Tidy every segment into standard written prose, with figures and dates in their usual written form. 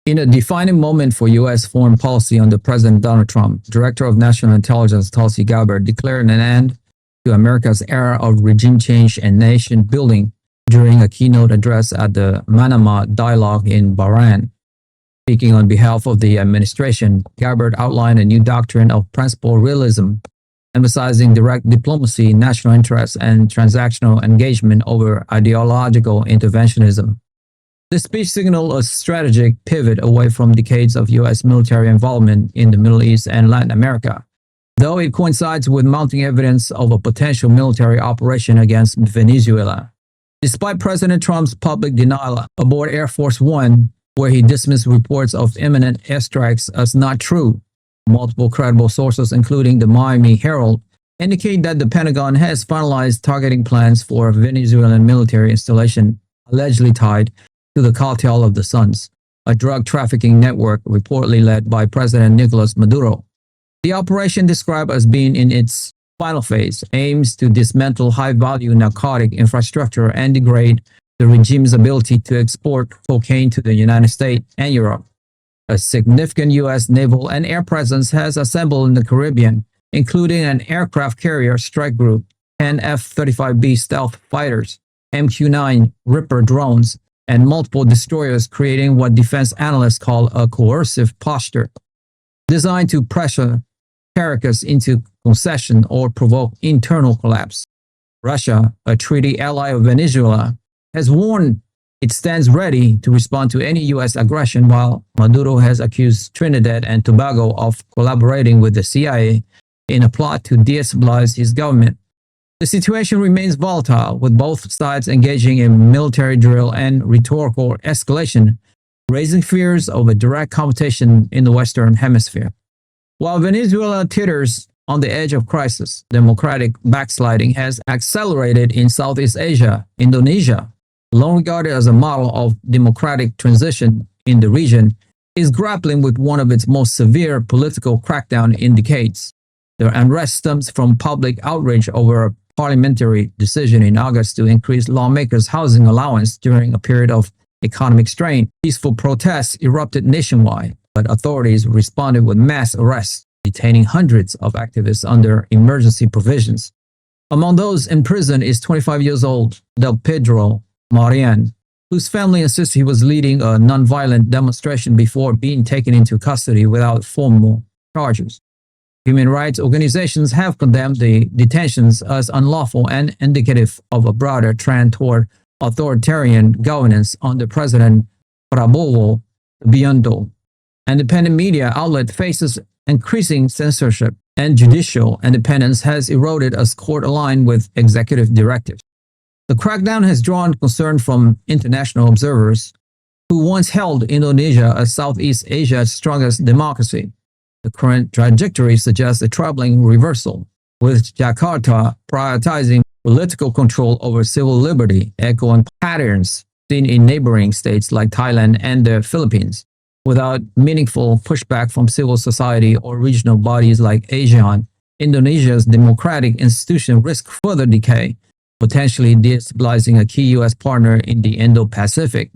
In a defining moment for U.S. foreign policy under President Donald Trump, Director of National Intelligence Tulsi Gabbard declared an end to America's era of regime change and nation building during a keynote address at the Manama Dialogue in Bahrain. Speaking on behalf of the administration, Gabbard outlined a new doctrine of principal realism, emphasizing direct diplomacy, national interests, and transactional engagement over ideological interventionism. The speech signaled a strategic pivot away from decades of U.S. military involvement in the Middle East and Latin America, though it coincides with mounting evidence of a potential military operation against Venezuela. Despite President Trump's public denial aboard Air Force One, where he dismissed reports of imminent airstrikes as not true, multiple credible sources, including the Miami Herald, indicate that the Pentagon has finalized targeting plans for a Venezuelan military installation allegedly tied to the Cartel of the Suns, a drug trafficking network reportedly led by President Nicolas Maduro. The operation, described as being in its final phase, aims to dismantle high-value narcotic infrastructure and degrade the regime's ability to export cocaine to the United States and Europe. A significant U.S. naval and air presence has assembled in the Caribbean, including an aircraft carrier strike group, 10 F-35B stealth fighters, MQ-9 Ripper drones, and multiple destroyers, creating what defense analysts call a coercive posture, designed to pressure Caracas into concession or provoke internal collapse. Russia, a treaty ally of Venezuela, has warned it stands ready to respond to any U.S. aggression, while Maduro has accused Trinidad and Tobago of collaborating with the CIA in a plot to destabilize his government. The situation remains volatile, with both sides engaging in military drill and rhetorical escalation, raising fears of a direct confrontation in the Western Hemisphere. While Venezuela teeters on the edge of crisis, democratic backsliding has accelerated in Southeast Asia. Indonesia, long regarded as a model of democratic transition in the region, is grappling with one of its most severe political crackdown in decades. The unrest stems from public outrage over a parliamentary decision in August to increase lawmakers' housing allowance during a period of economic strain. Peaceful protests erupted nationwide, but authorities responded with mass arrests, detaining hundreds of activists under emergency provisions. Among those in prison is 25 years old Del Pedro Marian, whose family insists he was leading a nonviolent demonstration before being taken into custody without formal charges. Human rights organizations have condemned the detentions as unlawful and indicative of a broader trend toward authoritarian governance under President Prabowo Subianto. Independent media outlet faces increasing censorship, and judicial independence has eroded as court aligned with executive directives. The crackdown has drawn concern from international observers who once held Indonesia as Southeast Asia's strongest democracy. The current trajectory suggests a troubling reversal, with Jakarta prioritizing political control over civil liberty, echoing patterns seen in neighboring states like Thailand and the Philippines. Without meaningful pushback from civil society or regional bodies like ASEAN, Indonesia's democratic institutions risk further decay, potentially destabilizing a key U.S. partner in the Indo-Pacific.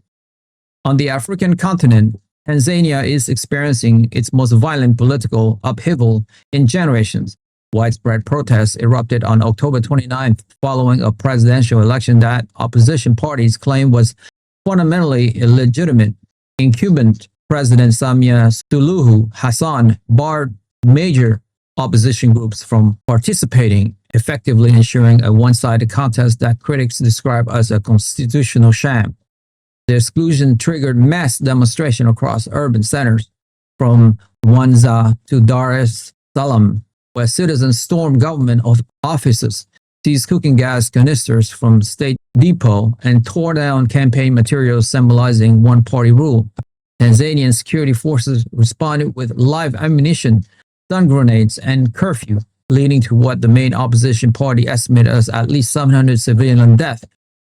On the African continent, Tanzania is experiencing its most violent political upheaval in generations. Widespread protests erupted on October 29th following a presidential election that opposition parties claimed was fundamentally illegitimate. Incumbent President Samia Suluhu Hassan barred major opposition groups from participating, effectively ensuring a one-sided contest that critics describe as a constitutional sham. The exclusion triggered mass demonstration across urban centers, from Mwanza to Dar es Salaam, where citizens stormed government offices, seized cooking gas canisters from State Depot, and tore down campaign materials symbolizing one-party rule. Tanzanian security forces responded with live ammunition, stun grenades, and curfew, leading to what the main opposition party estimated as at least 700 civilian deaths.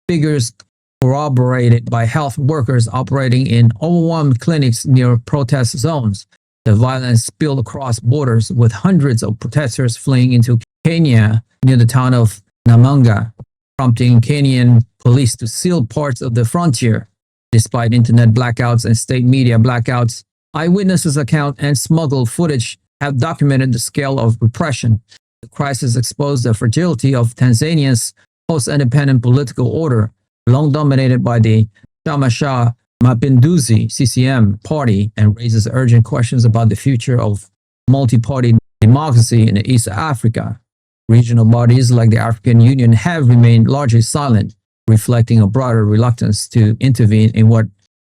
Figures corroborated by health workers operating in overwhelmed clinics near protest zones. The violence spilled across borders, with hundreds of protesters fleeing into Kenya near the town of Namanga, prompting Kenyan police to seal parts of the frontier. Despite internet blackouts and state media blackouts, eyewitnesses' account and smuggled footage have documented the scale of repression. The crisis exposed the fragility of Tanzania's post-independent political order, long dominated by the Chama cha Mapinduzi (CCM) party, and raises urgent questions about the future of multi-party democracy in East Africa. Regional bodies like the African Union have remained largely silent, reflecting a broader reluctance to intervene in what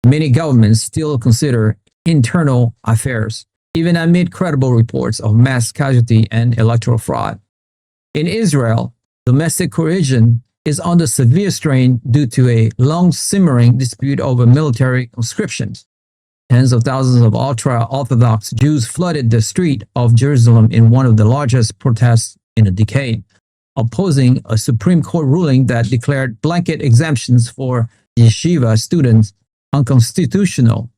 many governments still consider internal affairs, even amid credible reports of mass casualty and electoral fraud. In Israel, domestic cohesion is under severe strain due to a long-simmering dispute over military conscriptions. Tens of thousands of Ultra-Orthodox Jews flooded the street of Jerusalem in one of the largest protests in a decade, opposing a Supreme Court ruling that declared blanket exemptions for yeshiva students unconstitutional.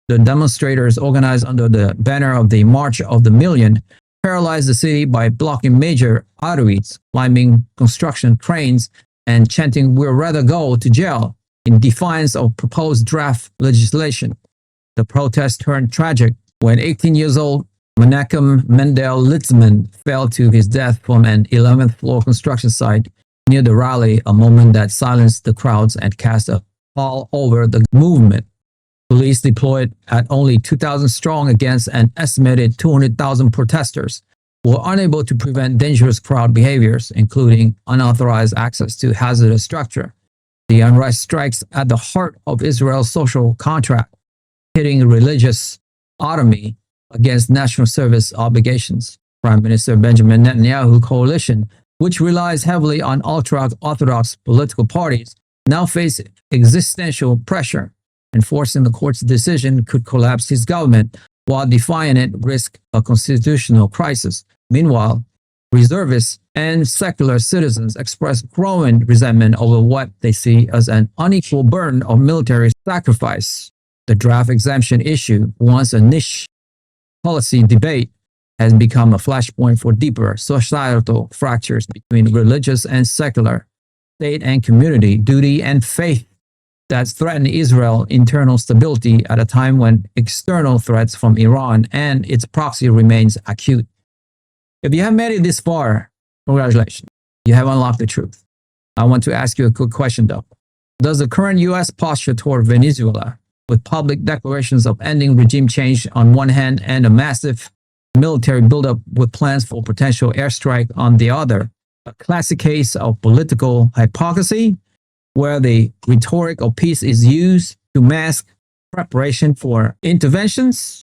The demonstrators, organized under the banner of the March of the Million, paralyzed the city by blocking major arteries, climbing construction cranes, and chanting "We'd rather go to jail" in defiance of proposed draft legislation. The protest turned tragic when 18 years old Menachem Litzman fell to his death from an 11th floor construction site near the rally, a moment that silenced the crowds and cast a pall over the movement. Police deployed at only 2,000 strong against an estimated 200,000 protesters were unable to prevent dangerous crowd behaviors, including unauthorized access to hazardous structure. The unrest strikes at the heart of Israel's social contract, pitting religious autonomy against national service obligations. Prime Minister Benjamin Netanyahu's coalition, which relies heavily on ultra-Orthodox political parties, now face existential pressure. Enforcing the court's decision could collapse his government, while defying it risk a constitutional crisis. Meanwhile, reservists and secular citizens express growing resentment over what they see as an unequal burden of military sacrifice. The draft exemption issue, once a niche policy debate, has become a flashpoint for deeper societal fractures between religious and secular, state and community, duty and faith, that threaten Israel's internal stability at a time when external threats from Iran and its proxy remains acute. If you have made it this far, congratulations. You have unlocked the truth. I want to ask you a quick question though. Does the current U.S. posture toward Venezuela, with public declarations of ending regime change on one hand and a massive military buildup with plans for potential airstrike on the other, a classic case of political hypocrisy, where the rhetoric of peace is used to mask preparation for interventions?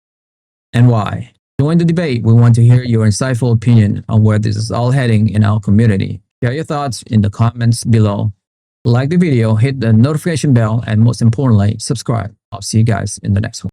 And why? Join the debate. We want to hear your insightful opinion on where this is all heading in our community. Share your thoughts in the comments below. Like the video, hit the notification bell, and most importantly, subscribe. I'll see you guys in the next one.